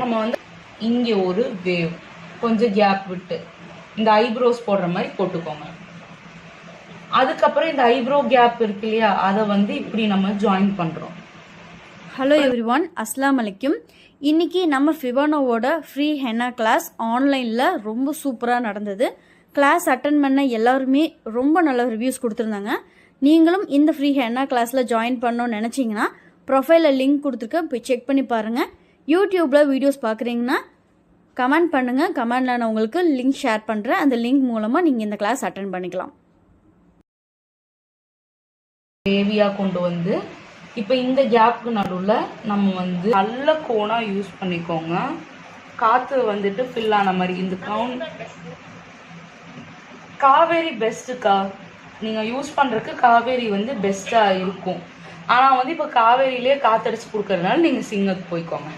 நம்ம வந்து இங்கே ஒரு வேவ் கொஞ்சம் கேப் விட்டு இந்த ஐப்ரோஸ் போடுற மாதிரி போட்டுக்கோங்க. அதுக்கப்புறம் இந்த ஐப்ரோ கேப் இருக்கு இல்லையா, அதை வந்து இப்படி நம்ம ஜாயின் பண்ணுறோம். ஹலோ எவ்ரிவான், அஸ்லாம் அலைக்கும். இன்றைக்கி நம்ம ஃபிவானோவோட ஃப்ரீ ஹென்னா கிளாஸ் ஆன்லைனில் ரொம்ப சூப்பராக நடந்தது. கிளாஸ் அட்டன் பண்ண எல்லாருமே ரொம்ப நல்ல ரிவ்யூஸ் கொடுத்துருந்தாங்க. நீங்களும் இந்த ஃப்ரீ ஹென்னா கிளாஸில் ஜாயின் பண்ணணும்னு நினச்சிங்கன்னா ப்ரொஃபைலில் லிங்க் கொடுத்துருக்கேன், போய் செக் பண்ணி பாருங்கள். யூடியூப்பில் வீடியோஸ் பார்க்குறீங்கன்னா கமெண்ட் பண்ணுங்கள், கமெண்டில் நான் உங்களுக்கு லிங்க் ஷேர் பண்ணுறேன். அந்த லிங்க் மூலமாக நீங்கள் இந்த கிளாஸ் அட்டன் பண்ணிக்கலாம். ஹேவியாக கொண்டு வந்து இப்போ இந்த கேப்புக்கு நடுவில் நம்ம வந்து நல்ல கோனாக யூஸ் பண்ணிக்கோங்க. காற்று வந்துட்டு ஃபில் ஆன மாதிரி இந்த காவேரி பெஸ்ட்டுக்கா, நீங்கள் யூஸ் பண்ணுறதுக்கு காவேரி வந்து பெஸ்ட்டாக இருக்கும். ஆனால் வந்து இப்போ காவேரியிலே காற்றடிச்சு கொடுக்கறதுனால நீங்கள் சிங்கத்துக்கு போய்க்கோங்க.